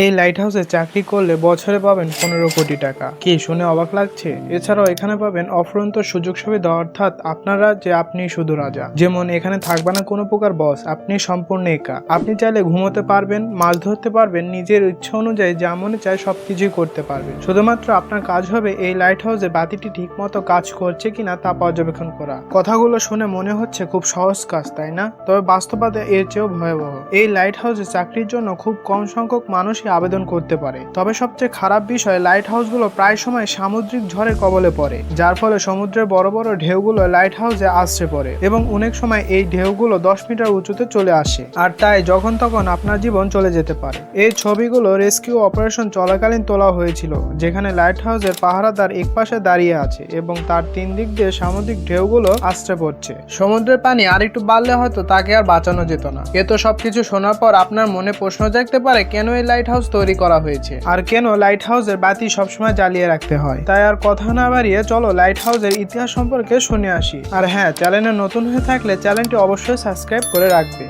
এই লাইট হাউসে চাকরি করলে বছরে পাবেন 15 কোটি টাকা। কি শুনে অবাক লাগছে? এছাড়াও এখানে পাবেন অফুরন্ত সুযোগ সুবিধা, অর্থাৎ আপনারা যে আপনি শুধু রাজা। যেমন এখানে থাকবে না কোনো প্রকার বস, আপনি সম্পূর্ণ একা। আপনি চাইলে ঘুমোতে পারবেন, মাছ ধরতে পারবেন, নিজের ইচ্ছা অনুযায়ী যা মনে চায় সবকিছুই করতে পারবেন। শুধুমাত্র আপনার কাজ হবে এই লাইট হাউসে বাতিটি ঠিক মতো কাজ করছে কিনা তা পর্যবেক্ষণ করা। কথাগুলো শুনে মনে হচ্ছে খুব সহজ কাজ, তাই না? তবে বাস্তবতা এর চেয়েও ভয়াবহ। এই লাইট হাউসে চাকরির জন্য খুব কম সংখ্যক মানুষ আবেদন করতে পারে। তবে সবচেয়ে খারাপ বিষয়, লাইট হাউসগুলো প্রায় সময় সামুদ্রিক ঝড়ের কবলে পড়ে, যার ফলে সমুদ্রের বড় বড় ঢেউগুলো লাইট হাউসে আছড়ে পড়ে এবং অনেক সময় এই ঢেউগুলো 10 মিটার উঁচুতে চলে আসে, আর তাই যখন তখন আপনার জীবন চলে যেতে পারে। এই ছবিগুলো রেস্কিউ অপারেশন চলাকালীন তোলা হয়েছিল, যেখানে লাইট হাউসের পাহারাদার এক পাশে দাঁড়িয়ে আছে এবং তার 3 দিক দিয়ে সামুদ্রিক ঢেউগুলো আছড়ে পড়ছে। সমুদ্রের পানি আর একটু বাড়লে হয়তো তাকে আর বাঁচানো যেত না। এ তো সবকিছু শোনার পর আপনার মনে প্রশ্ন জাগতে পারে, কেন এই লাইট হাউস তৈরি করা হয়েছে আর কেন লাইট হাউসের বাতি সবসময় জ্বালিয়ে রাখতে হয়। তাই আর কথা না বাড়িয়ে চলো লাইট হাউসের ইতিহাস সম্পর্কে শুনে আসি। আর হ্যাঁ, চ্যানেলে নতুন হয়ে থাকলে চ্যানেলটি অবশ্যই সাবস্ক্রাইব করে রাখবে।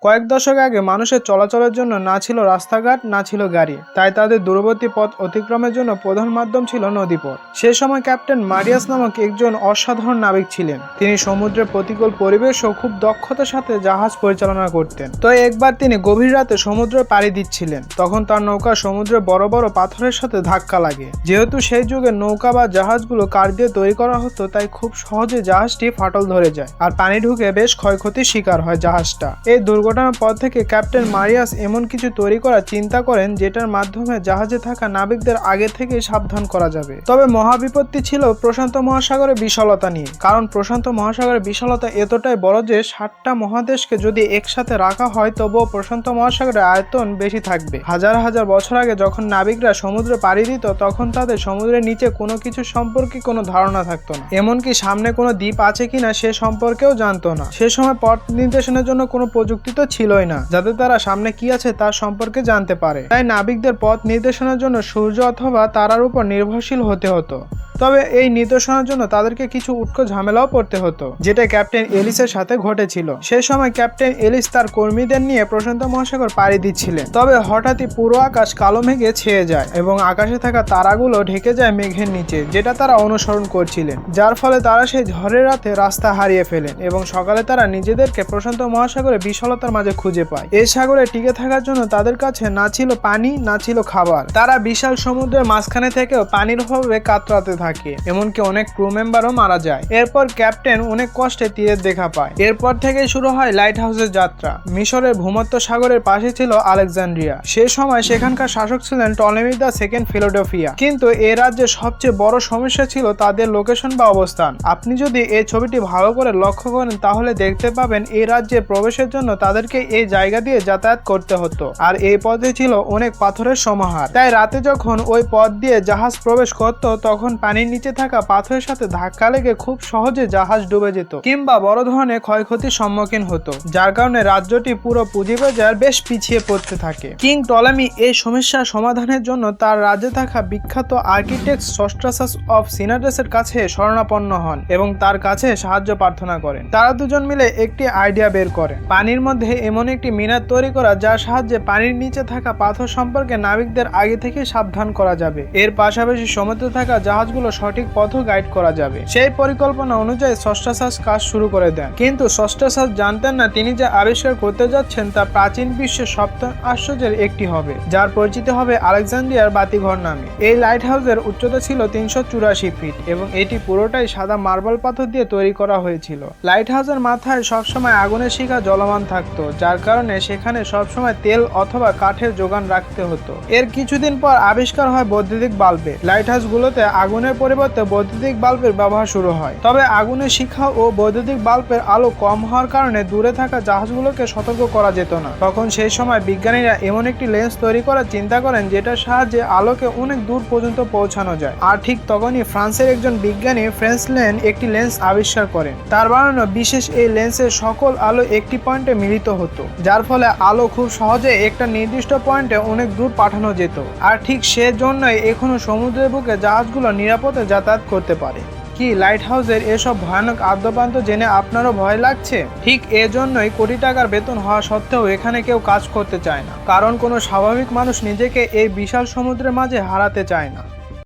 কয়েক দশক আগে মানুষের চলাচলের জন্য না ছিল রাস্তাঘাট, না ছিল গাড়ি, তাই তাদের দূরবর্তী পথ অতিক্রমের জন্য প্রধান মাধ্যম ছিল নদীপথ। সে সময় ক্যাপ্টেন মারিয়াস নামক একজন অসাধারণ নাবিক ছিলেন। তিনি সমুদ্রের প্রতিকূল পরিবেশও খুব দক্ষতার সাথে জাহাজ পরিচালনা করতেন। তো একবার তিনি গভীর রাতে সমুদ্রে পাড়ি দিচ্ছিলেন, তখন তার নৌকা সমুদ্রে বড় বড় পাথরের সাথে ধাক্কা লাগে। যেহেতু সেই যুগে নৌকা বা জাহাজগুলো কাঠ দিয়ে তৈরি করা হতো, তাই খুব সহজে জাহাজটি ফাটল ধরে যায় আর পানি ঢুকে বেশ ক্ষয়ক্ষতির শিকার হয় জাহাজটা। এই দুর্ঘটনার পর থেকে ক্যাপ্টেন মারিয়াস এমন কিছু তৈরি করার চিন্তা করেন, যেটার মাধ্যমে জাহাজে থাকা নাবিকদের আগে থেকে সাবধান করা যাবে। তবে মহাবিপত্তি ছিল প্রশান্ত মহাসাগরের বিশালতা নিয়ে, কারণ প্রশান্ত মহাসাগরের বিশালতা এতটাই বড় যে 7টা মহাদেশকে যদি একসাথে রাখা হয় তবুও প্রশান্ত মহাসাগরের আয়তন বেশি থাকবে। হাজার হাজার বছর আগে যখন নাবিকরা সমুদ্রে পাড়ি দিত, তখন তাদের সমুদ্রের নিচে কোনো কিছু সম্পর্কে কোনো ধারণা থাকতো না, এমনকি সামনে কোনো দ্বীপ আছে কিনা সে সম্পর্কেও জানতো না। সে সময় পথ নির্দেশনের জন্য কোনো প্রযুক্তি তো ছিলই না, যাতে তারা সামনে কি আছে তার সম্পর্কে জানতে পারে। তাই নাবিকদের পথ নির্দেশনের জন্য সূর্য অথবা তারার উপর নির্ভরশীল হতে হতো। তবে এই নির্দেশনার জন্য তাদেরকে কিছু উটকো ঝামেলাও পড়তে হতো, যেটা ক্যাপ্টেন এলিসের সাথে ঘটেছিল। সেই সময় ক্যাপ্টেন এলিস তার কর্মীদের নিয়ে প্রশান্ত মহাসাগর পাড়ি দিচ্ছিলেন। তবে হঠাৎই পুরো আকাশ কালো মেঘে ছেয়ে যায় এবং আকাশে থাকা তারাগুলো ঢেকে যায় মেঘের নিচে, যেটা তারা অনুসরণ করছিলেন, যার ফলে তারা সেই ঝড়ের রাতে রাস্তা হারিয়ে ফেলেন এবং সকালে তারা নিজেদেরকে প্রশান্ত মহাসাগরের বিশালতার মাঝে খুঁজে পায়। এই সাগরে টিকে থাকার জন্য তাদের কাছে না ছিল পানি, না ছিল খাবার। তারা বিশাল সমুদ্রের মাঝখানে থেকেও পানির অভাবে কাতরাতে থাকে, এমনকি অনেক ক্রু মেম্বারও মারা যায়। এরপর ক্যাপ্টেন অনেক কষ্টে তীরের দেখা পায়। এরপর থেকে শুরু হয় লাইট হাউসের যাত্রা। মিশরের ভূমধ্য সাগরের পাশে ছিল আলেকজান্দ্রিয়া। সে সময় সেখানকার শাসক ছিলেন টলেমি দ্য সেকেন্ড ফিলাডেলফিয়া। কিন্তু এই রাজ্যের সবচেয়ে বড় সমস্যা ছিল তাদের লোকেশন বা অবস্থান। আপনি যদি এই ছবিটি ভালো করে লক্ষ্য করেন তাহলে দেখতে পাবেন এই রাজ্যে প্রবেশের জন্য তাদেরকে এই জায়গা দিয়ে যাতায়াত করতে হতো, আর এই পথে ছিল অনেক পাথরের সমাহার। তাই রাতে যখন ওই পথ দিয়ে জাহাজ প্রবেশ করত, তখন পানির নিচে থাকা পাথরের সাথে ধাক্কা লেগে খুব সহজে জাহাজ ডুবে যেত কিংবা বড় ধরনের ক্ষয়ক্ষতির সম্মুখীন হতো, যার কারণে রাজ্যটি পুরো পুঁজিবাজার বেশ পিছিয়ে পড়তে থাকে। কিং টলেমি এই সমস্যার সমাধানের জন্য তার রাজ্যে থাকা বিখ্যাত আর্কিটেক্ট সস্ট্রাসাস অফ সিনাডাসের কাছে শরণাপন্ন হন এবং তার কাছে সাহায্য প্রার্থনা করেন। তারা দুজন মিলে একটি আইডিয়া বের করেন, পানির মধ্যে এমন একটি মিনার তৈরি করা যার সাহায্যে পানির নিচে থাকা পাথর সম্পর্কে নাবিকদের আগে থেকে সাবধান করা যাবে। এর পাশাপাশি সমুদ্রে থাকা জাহাজগুলো সঠিক পথ গাইড করা যাবে। সেই পরিকল্পনা অনুযায়ী সস্ট্রাসাস কাজ শুরু করে দেন। কিন্তু সস্ট্রাসাস জানতেন না তিনি যা আবিষ্কার করতে যাচ্ছেন তা প্রাচীন বিশ্বের সপ্তম আশ্চর্যের একটি হবে, যার পরিচিতি হবে আলেকজান্দ্রিয়ার বাতিঘর নামে। এই লাইট হাউসের উচ্চতা ছিল 384 ফিট এবং এটি পুরোটাই সাদা মার্বেল পাথর দিয়ে তৈরি করা হয়েছিল। লাইট হাউসের মাথায় সবসময় আগুনের শিখা জ্বলমান থাকতো, যার কারণে সেখানে সবসময় তেল অথবা কাঠের যোগান রাখতে হতো। এর কিছুদিন পর আবিষ্কার হয় বৈদ্যুতিক বাল্বে। লাইট হাউসগুলোতে আগুনের পরিবর্তে বৈদ্যুতিক বাল্বের ব্যবহার শুরু হয়। তবে আগুনের শিখা ও বৈদ্যুতিক বাল্বের আলো কম হওয়ার কারণে দূরে থাকা জাহাজগুলোকে সতর্ক করা যেত না। তখন সেই সময় বিজ্ঞানীরা এমন একটি লেন্স তৈরি করার চিন্তা করেন, যেটার সাহায্যে আলোকে অনেক দূর পর্যন্ত পৌঁছানো যায়। আর ঠিক তখনই ফ্রান্সের একজন বিজ্ঞানী ফ্রেন্সলেন একটি লেন্স আবিষ্কার করেন। তার বানানো বিশেষ এই লেন্সের সকল আলো একটি পয়েন্টে মিলিত হতো, যার ফলে আলো খুব সহজে একটা নির্দিষ্ট পয়েন্টে অনেক দূর পাঠানো যেত। আর ঠিক সেজন্যই এখনো সমুদ্রের বুকে জাহাজগুলো নিরাপদে যাতায়াত করতে পারে। কি লাইট হাউসের এসব ভয়ানক আদ্যপান্ত জেনে আপনারও ভয় লাগছে? ঠিক এজন্যই কোটি টাকার বেতন হওয়া সত্ত্বেও এখানে কেউ কাজ করতে চায় না, কারণ কোনো স্বাভাবিক মানুষ নিজেকে এই বিশাল সমুদ্রের মাঝে হারাতে চায় না।